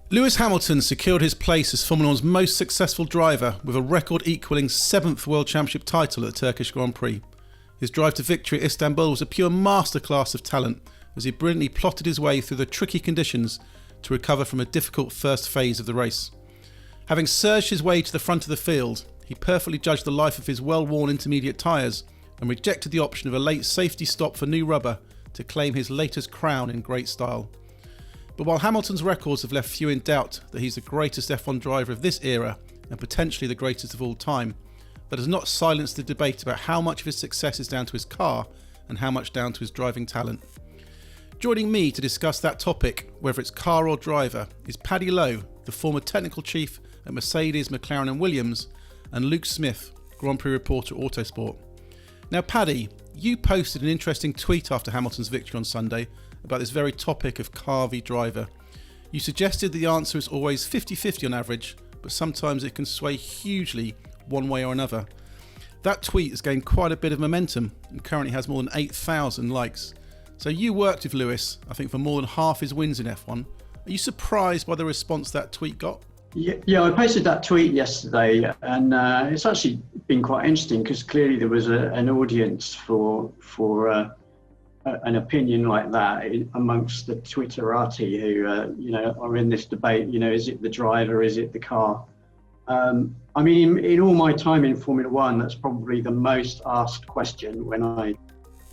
Lewis Hamilton secured his place as Formula One's most successful driver with a record-equalling 7th World Championship title at the Turkish Grand Prix. His drive to victory at Istanbul was a pure masterclass of talent as he brilliantly plotted his way through the tricky conditions to recover from a difficult first phase of the race. Having surged his way to the front of the field, he perfectly judged the life of his well-worn intermediate tyres and rejected the option of a late safety stop for new rubber to claim his latest crown in great style. But while Hamilton's records have left few in doubt that he's the greatest F1 driver of this era and potentially the greatest of all time, that has not silenced the debate about how much of his success is down to his car and how much down to his driving talent. Joining me to discuss that topic, whether it's car or driver, is Paddy Lowe, the former technical chief at Mercedes, McLaren and Williams, and Luke Smith, Grand Prix reporter at Autosport. Now Paddy, you posted an interesting tweet after Hamilton's victory on Sunday about this very topic of car v driver. You suggested the answer is always 50-50 on average, but sometimes it can sway hugely one way or another. That tweet has gained quite a bit of momentum and currently has more than 8,000 likes. So you worked with Lewis, I think, for more than half his wins in F1. Are you surprised by the response that tweet got? Yeah, I posted that tweet yesterday, and it's actually been quite interesting because clearly there was an audience for an opinion like that amongst the Twitterati who are in this debate. Is it the driver? Is it the car? I mean, in all my time in Formula One, that's probably the most asked question when I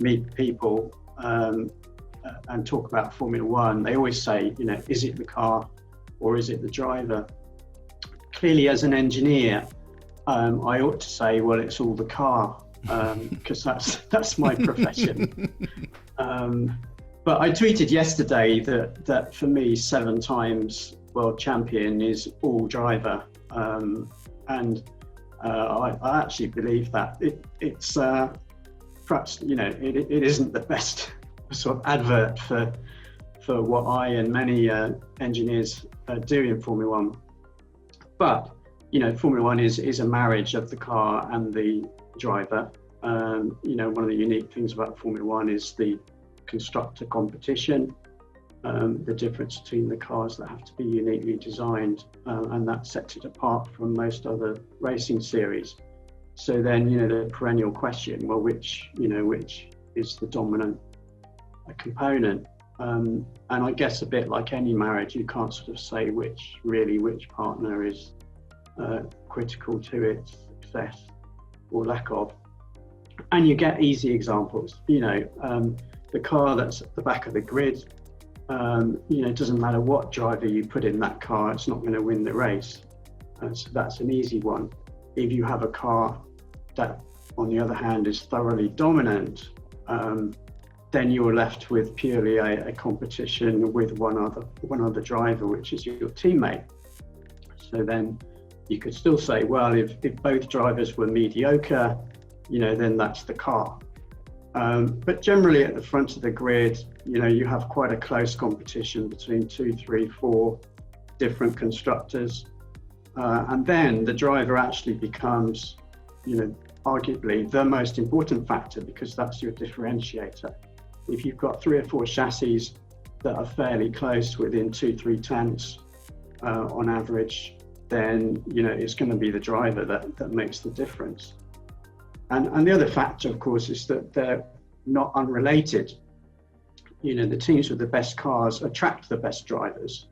meet people and talk about Formula One. They always say, is it the car or is it the driver? Clearly, as an engineer, I ought to say, well, it's all the car, because that's my profession. But I tweeted yesterday that for me, 7 times world champion is all driver. And I actually believe that it's perhaps it isn't the best sort of advert for what I and many engineers do in Formula One. But Formula One is a marriage of the car and the driver. One of the unique things about Formula One is the constructor competition. The difference between the cars that have to be uniquely designed, and that sets it apart from most other racing series. So then, the perennial question, well, which is the dominant component? And I guess a bit like any marriage, you can't sort of say which partner is critical to its success or lack of. And you get easy examples, the car that's at the back of the grid, it doesn't matter what driver you put in that car, it's not going to win the race. So that's an easy one. If you have a car that, on the other hand, is thoroughly dominant, then you're left with purely a competition with one other driver, which is your teammate. So then you could still say, well, if both drivers were mediocre, then that's the car. But generally at the front of the grid, you have quite a close competition between 2, 3, 4 different constructors. And then the driver actually becomes, arguably the most important factor, because that's your differentiator. If you've got 3 or 4 chassis that are fairly close, within 2-3 tenths on average, then it's going to be the driver that makes the difference. And the other factor, of course, is that they're not unrelated. The teams with the best cars attract the best drivers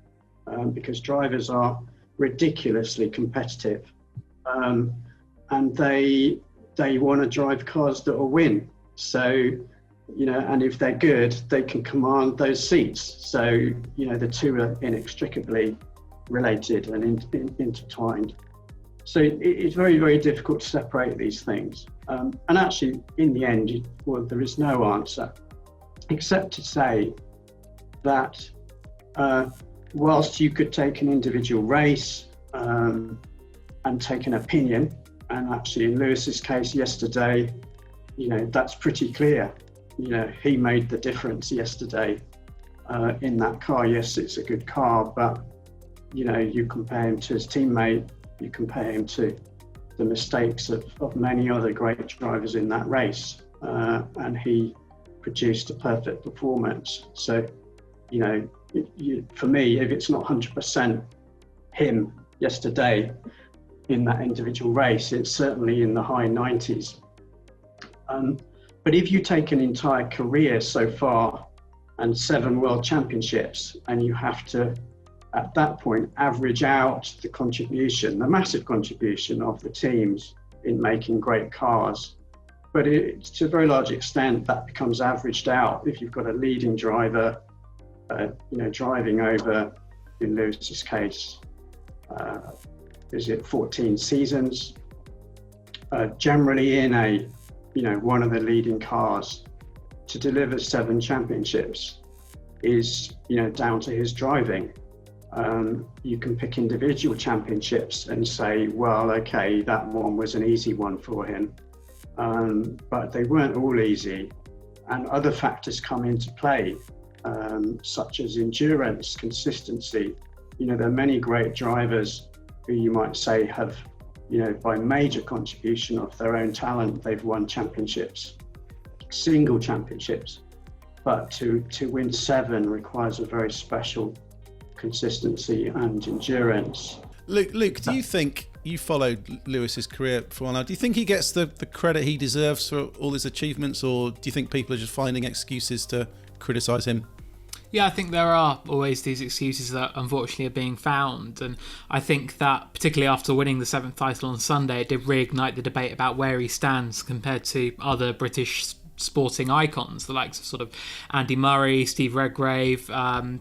because drivers are ridiculously competitive, and they want to drive cars that will win. So, and if they're good, they can command those seats. So, the two are inextricably related and intertwined. So it's very, very difficult to separate these things. And actually, in the end, there is no answer, except to say that whilst you could take an individual race and take an opinion, and actually in Lewis's case yesterday, that's pretty clear. He made the difference yesterday in that car. Yes, it's a good car, but you compare him to his teammate, you compare him to the mistakes of many other great drivers in that race, and he produced a perfect performance. So for me, if it's not 100% him yesterday in that individual race, it's certainly in the high 90s. But if you take an entire career so far and 7 world championships, and you have to, at that point, average out the massive contribution of the teams in making great cars. But to a very large extent, that becomes averaged out if you've got a leading driver, driving over, in Lewis's case, 14 seasons, generally in one of the leading cars. To deliver 7 championships is, down to his driving. You can pick individual championships and say, well, okay, that one was an easy one for him. But they weren't all easy. And other factors come into play, such as endurance, consistency. There are many great drivers who you might say have, by major contribution of their own talent, they've won championships, single championships. But to win 7 requires a very special consistency and endurance. Luke, do you think, you followed Lewis's career for a while now, do you think he gets the credit he deserves for all his achievements, or do you think people are just finding excuses to criticise him? Yeah, I think there are always these excuses that unfortunately are being found, and I think that particularly after winning the 7th title on Sunday, it did reignite the debate about where he stands compared to other British sporting icons, the likes of sort of Andy Murray, Steve Redgrave,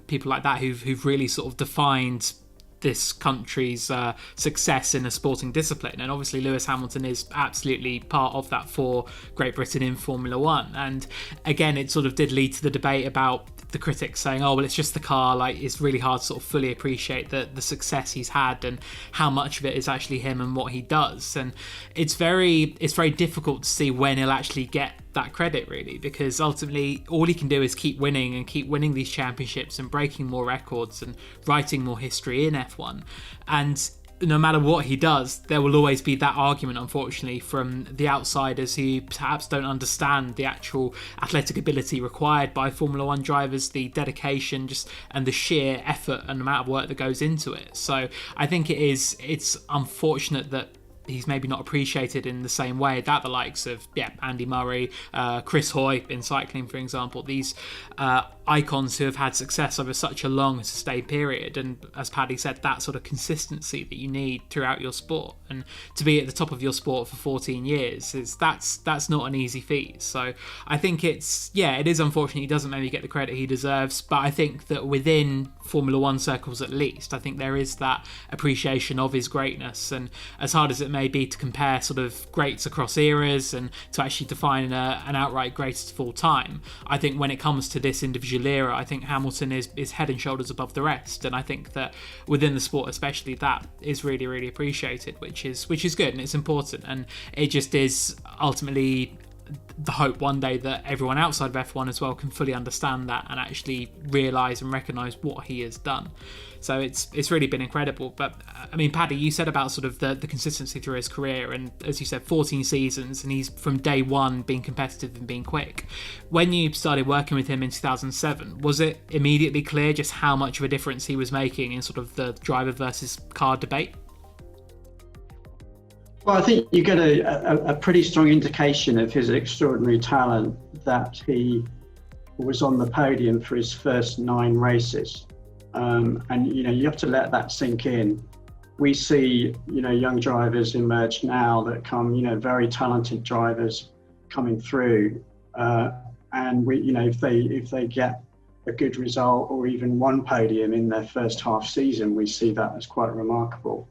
people like that who've really sort of defined this country's success in a sporting discipline. And obviously Lewis Hamilton is absolutely part of that for Great Britain in Formula One. And again, it sort of did lead to the debate about the critics saying, oh, well, it's just the car. Like, it's really hard to sort of fully appreciate the success he's had and how much of it is actually him and what he does. And it's very difficult to see when he'll actually get that credit, really, because ultimately all he can do is keep winning these championships and breaking more records and writing more history in F1. And no matter what he does, there will always be that argument, unfortunately, from the outsiders who perhaps don't understand the actual athletic ability required by Formula One drivers, the dedication and the sheer effort and amount of work that goes into it. So I think it's unfortunate that he's maybe not appreciated in the same way that the likes of Andy Murray, Chris Hoy in cycling, for example, these icons who have had success over such a long sustained period, and as Paddy said, that sort of consistency that you need throughout your sport, and to be at the top of your sport for 14 years that's not an easy feat. So I think it is unfortunate he doesn't maybe get the credit he deserves, but I think that within Formula One circles, at least, I think there is that appreciation of his greatness. And as hard as it may be to compare sort of greats across eras and to actually define an outright greatest of all time, I think when it comes to this individual era, I think Hamilton is head and shoulders above the rest. And I think that within the sport especially, that is really, really appreciated, which is good and it's important. And it just is ultimately the hope one day that everyone outside of F1 as well can fully understand that and actually realise and recognise what he has done. So it's really been incredible. But I mean, Paddy, you said about sort of the consistency through his career, and as you said, 14 seasons, and he's from day one being competitive and being quick. When you started working with him in 2007, was it immediately clear just how much of a difference he was making in sort of the driver versus car debate? Well, I think you get a pretty strong indication of his extraordinary talent that he was on the podium for his first 9 races. And, you have to let that sink in. We see, young drivers emerge now that come, very talented drivers coming through. And if they get a good result or even one podium in their first half season, we see that as quite remarkable.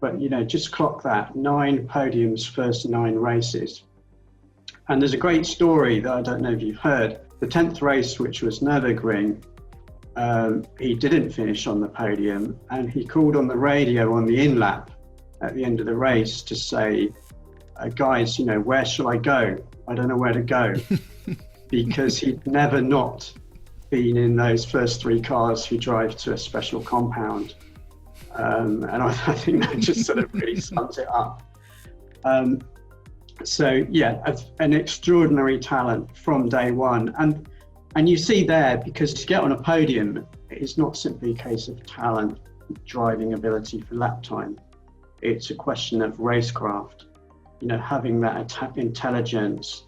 But, just clock that, 9 podiums, first 9 races. And there's a great story that I don't know if you've heard. The 10th race, which was Nürburgring, he didn't finish on the podium, and he called on the radio on the in-lap at the end of the race to say, guys, where shall I go? I don't know where to go. Because he'd never not been in those first 3 cars who drive to a special compound. And I think that just sort of really sums it up. So, an extraordinary talent from day one. And And you see there, because to get on a podium, it's not simply a case of talent, driving ability for lap time. It's a question of racecraft, having that intelligence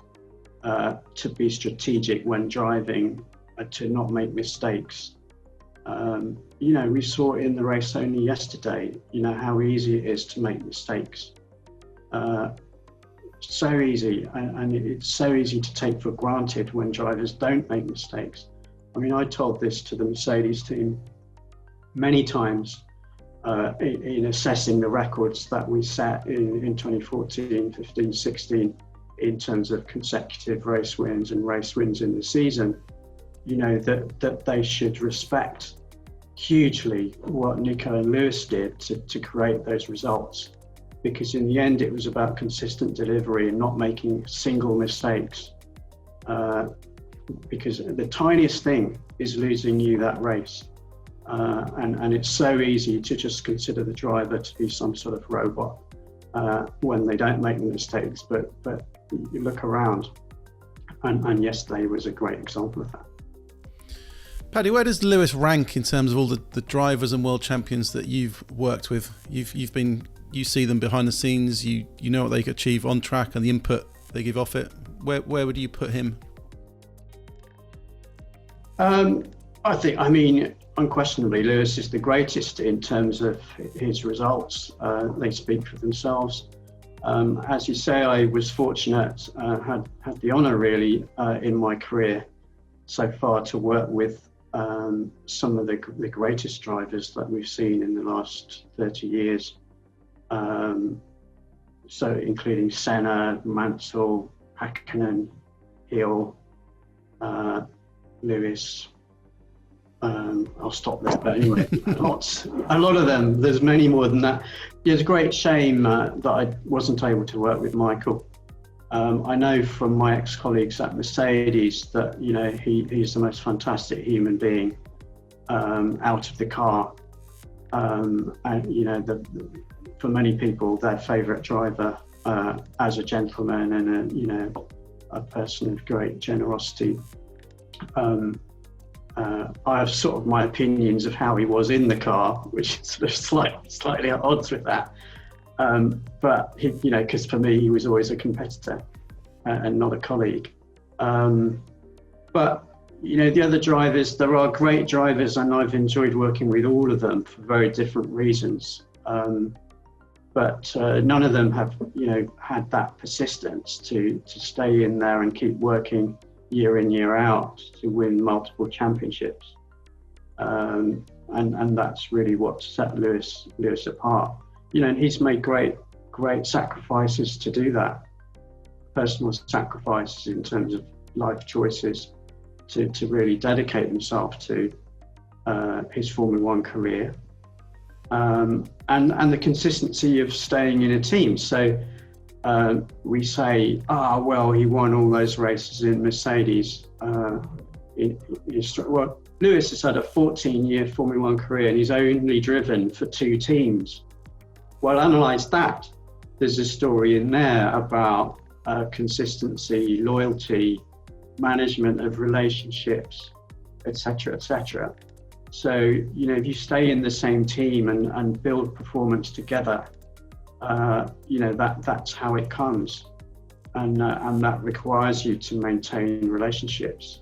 to be strategic when driving, to not make mistakes. We saw in the race only yesterday, how easy it is to make mistakes. So easy, and it's so easy to take for granted when drivers don't make mistakes. I mean, I told this to the Mercedes team many times in assessing the records that we set in 2014, 15, 16 in terms of consecutive race wins and race wins in the season, that they should respect hugely what Nico and Lewis did to create those results. Because in the end, it was about consistent delivery and not making single mistakes. Because the tiniest thing is losing you that race. And it's so easy to just consider the driver to be some sort of robot when they don't make the mistakes. But you look around, and yesterday was a great example of that. Paddy, where does Lewis rank in terms of all the drivers and world champions that you've worked with? You see them behind the scenes. You know what they can achieve on track and the input they give off it. Where would you put him? I mean, unquestionably, Lewis is the greatest in terms of his results. They speak for themselves. As you say, I was fortunate, had the honour really in my career so far to work with some of the greatest drivers that we've seen in the last 30 years. So including Senna, Mansell, Hakkinen, Hill, Lewis. I'll stop there, but anyway, a lot of them. There's many more than that. It's a great shame that I wasn't able to work with Michael. I know from my ex-colleagues at Mercedes that he's the most fantastic human being out of the car, and for many people, their favourite driver as a gentleman and a person of great generosity. I have sort of my opinions of how he was in the car, which is sort of slightly at odds with that. But he, because for me, he was always a competitor and not a colleague. But the other drivers, there are great drivers, and I've enjoyed working with all of them for very different reasons. But none of them have, had that persistence to stay in there and keep working year in, year out to win multiple championships. And that's really what set Lewis apart. And he's made great sacrifices to do that. Personal sacrifices in terms of life choices to really dedicate himself to his Formula One career. And the consistency of staying in a team. So we say, well, he won all those races in Mercedes. Well, Lewis has had a 14-year Formula One career and he's only driven for 2 teams. Well, analyse that. There's a story in there about consistency, loyalty, management of relationships, etc., etc. So, if you stay in the same team and build performance together, that's how it comes. And that requires you to maintain relationships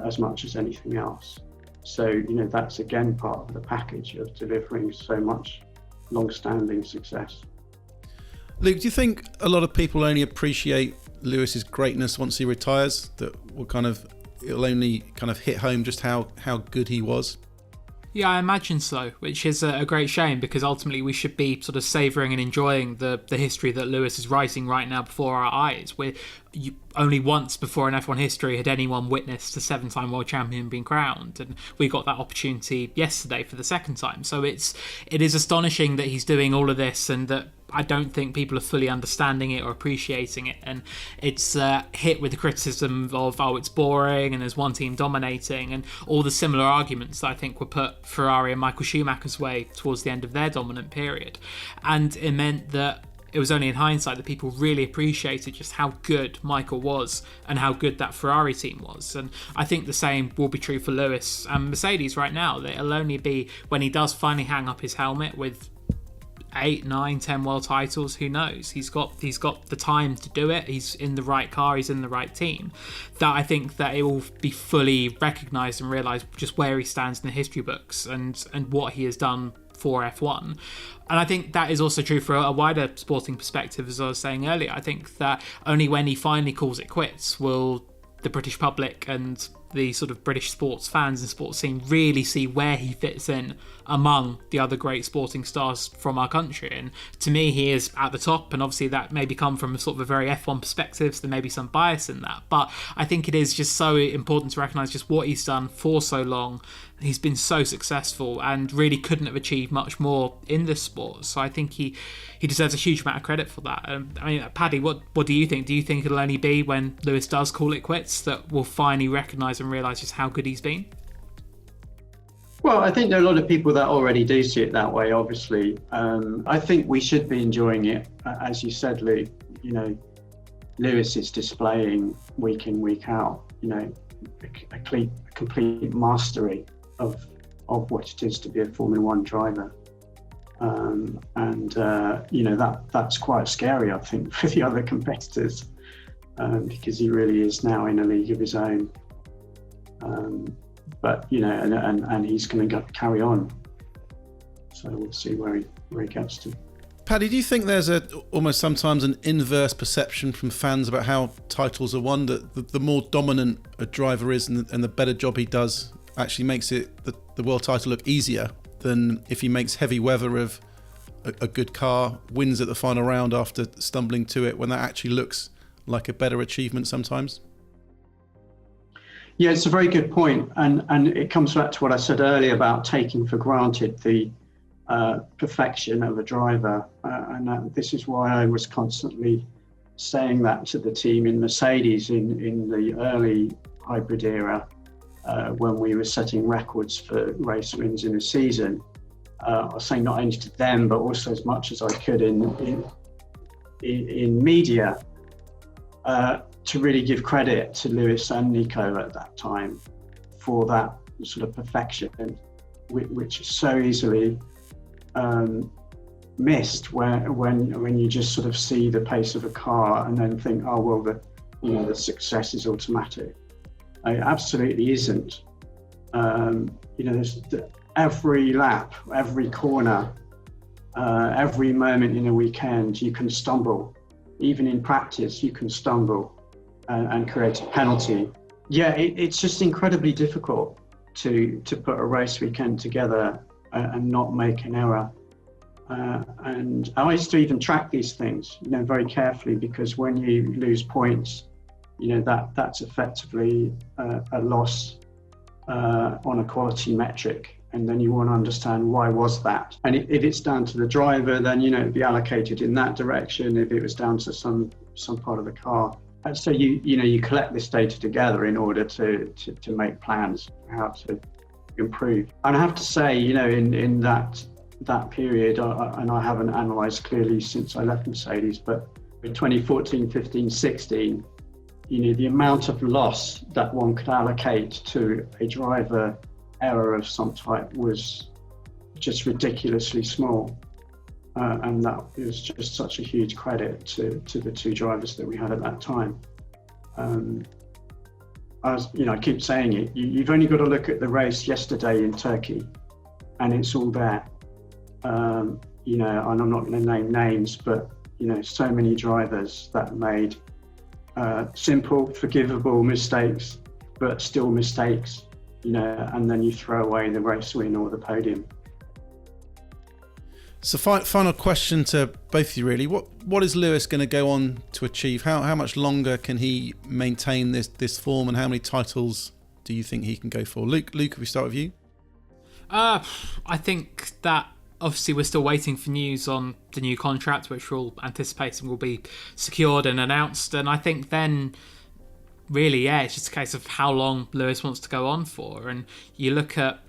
as much as anything else. So, that's again part of the package of delivering so much long-standing success. Luke, do you think a lot of people only appreciate Lewis's greatness once he retires? That it'll only kind of hit home just how good he was? Yeah, I imagine so, which is a great shame because ultimately we should be sort of savouring and enjoying the history that Lewis is writing right now before our eyes. Only once before in F1 history had anyone witnessed a 7-time world champion being crowned, and we got that opportunity yesterday for the second time. So it is astonishing that he's doing all of this, and that I don't think people are fully understanding it or appreciating it. And it's hit with the criticism of, it's boring and there's one team dominating, and all the similar arguments that I think were put Ferrari and Michael Schumacher's way towards the end of their dominant period. And it meant that it was only in hindsight that people really appreciated just how good Michael was and how good that Ferrari team was. And I think the same will be true for Lewis and Mercedes right now. That it'll only be when he does finally hang up his helmet with 8, 9, 10 world titles, who knows? He's got the time to do it. He's in the right car, he's in the right team. That I think that it will be fully recognised and realised just where he stands in the history books and what he has done for F1. And I think that is also true for a wider sporting perspective, as I was saying earlier. I think that only when he finally calls it quits will the British public and the sort of British sports fans and sports scene really see where he fits in among the other great sporting stars from our country. And to me, he is at the top, and obviously that maybe come from a sort of a very F1 perspective, so there may be some bias in that. But I think it is just so important to recognise just what he's done for so long. He's been so successful and really couldn't have achieved much more in this sport. So I think he deserves a huge amount of credit for that. I mean, Paddy, what do you think? Do you think it'll only be when Lewis does call it quits that we'll finally recognise and realise just how good he's been? Well, I think there are a lot of people that already do see it that way, obviously. I think we should be enjoying it. As you said, Luke, Lewis is displaying week in, week out, a complete mastery of what it is to be a Formula One driver. That's quite scary, I think, for the other competitors, because he really is now in a league of his own. And he's going to carry on. So we'll see where he gets to. Paddy, do you think there's almost sometimes an inverse perception from fans about how titles are won, that the more dominant a driver is and the better job he does actually makes the world title look easier than if he makes heavy weather of a good car, wins at the final round after stumbling to it, when that actually looks like a better achievement sometimes? Yeah, it's a very good point. And it comes back to what I said earlier about taking for granted the perfection of a driver. This is why I was constantly saying that to the team in Mercedes in the early hybrid era, when we were setting records for race wins in a season. I was saying not only to them, but also as much as I could in media, to really give credit to Lewis and Nico at that time for that sort of perfection, which is so easily missed when you just sort of see the pace of a car and then think, oh well, the success is automatic. It absolutely isn't. There's every lap, every corner, every moment in a weekend, you can stumble. Even in practice, you can stumble and create a penalty. Yeah, it's just incredibly difficult to put a race weekend together and not make an error. And I used to even track these things, very carefully, because when you lose points, that's effectively a loss on a quality metric. And then you want to understand why was that. And if it's down to the driver, then it'd be allocated in that direction. If it was down to some part of the car. And so you collect this data together in order to make plans how to improve. And I have to say, in that period, and I haven't analysed clearly since I left Mercedes, but in 2014, 15, 16, the amount of loss that one could allocate to a driver error of some type was just ridiculously small. And that is just such a huge credit to the two drivers that we had at that time. I keep saying it, you've only got to look at the race yesterday in Turkey and it's all there. And I'm not going to name names, but so many drivers that made simple, forgivable mistakes, but still mistakes, and then you throw away the race win or the podium. So final question to both of you, really. What is Lewis going to go on to achieve? How much longer can he maintain this form, and how many titles do you think he can go for? Luke, if we start with you. I think that obviously we're still waiting for news on the new contract, which we're all anticipating will be secured and announced. And I think then really, it's just a case of how long Lewis wants to go on for. And you look at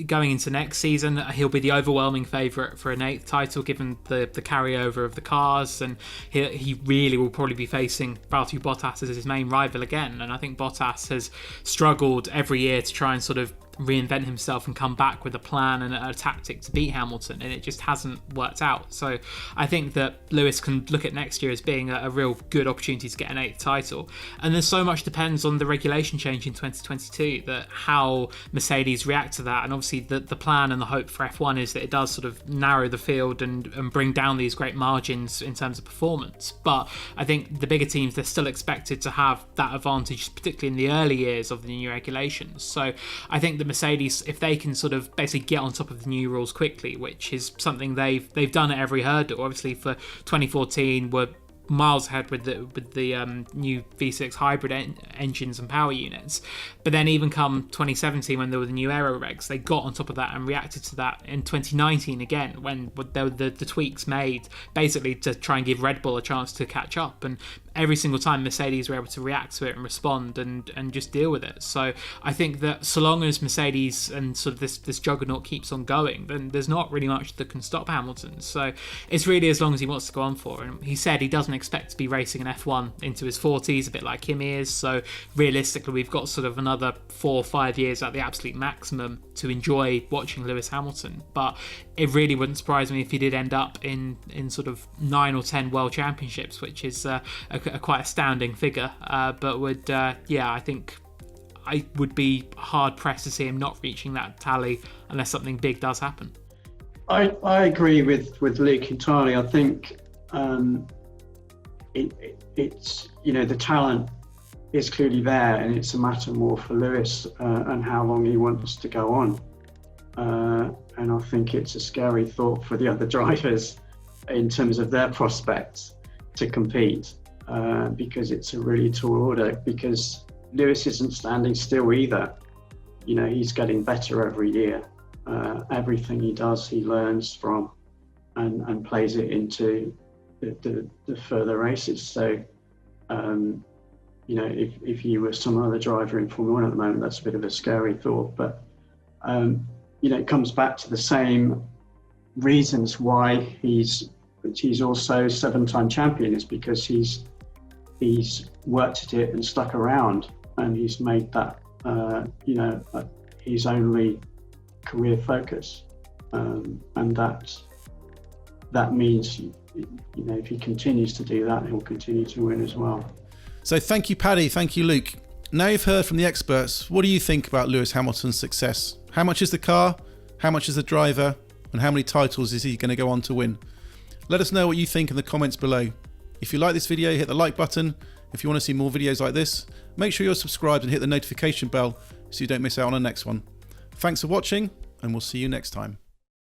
going into next season, he'll be the overwhelming favourite for an 8th title, given the carryover of the cars, and he really will probably be facing Valtteri Bottas as his main rival again. And I think Bottas has struggled every year to try and sort of reinvent himself and come back with a plan and a tactic to beat Hamilton, and it just hasn't worked out. So I think that Lewis can look at next year as being a real good opportunity to get an 8th title. And then so much depends on the regulation change in 2022, that how Mercedes react to that. And obviously the plan and the hope for F1 is that it does sort of narrow the field and bring down these great margins in terms of performance. But I think the bigger teams, they're still expected to have that advantage, particularly in the early years of the new regulations. So I think the Mercedes, if they can sort of basically get on top of the new rules quickly, which is something they've done at every hurdle. Obviously for 2014 were miles ahead with the new V6 hybrid engines and power units, but then even come 2017 when there were the new aero regs, they got on top of that and reacted to that in 2019 again, when there were the tweaks made basically to try and give Red Bull a chance to catch up, and every single time Mercedes were able to react to it and respond and just deal with it. So I think that so long as Mercedes and sort of this juggernaut keeps on going, then there's not really much that can stop Hamilton. So it's really as long as he wants to go on for. And he said he doesn't expect to be racing an F1 into his 40s, a bit like Kimi is. So realistically, we've got sort of another 4 or 5 years at the absolute maximum to enjoy watching Lewis Hamilton. But it really wouldn't surprise me if he did end up in sort of 9 or 10 world championships, which is a quite astounding figure, but would I think I would be hard pressed to see him not reaching that tally unless something big does happen. I agree with Luke entirely. I think it's the talent is clearly there, and it's a matter more for Lewis and how long he wants to go on. And I think it's a scary thought for the other drivers in terms of their prospects to compete. Because it's a really tall order, because Lewis isn't standing still either. He's getting better every year. Everything he does, he learns from and plays it into the further races. So, if you were some other driver in Formula One at the moment, that's a bit of a scary thought. But, it comes back to the same reasons why he's also 7-time champion, is because he's worked at it and stuck around, and he's made that his only career focus, and that means if he continues to do that, he'll continue to win as well. So thank you, Paddy. Thank you, Luke. Now you've heard from the experts, what do you think about Lewis Hamilton's success? How much is the car? How much is the driver? And how many titles is he going to go on to win? Let us know what you think in the comments below. If you like this video, hit the like button. If you want to see more videos like this, make sure you're subscribed and hit the notification bell so you don't miss out on the next one. Thanks for watching, and we'll see you next time.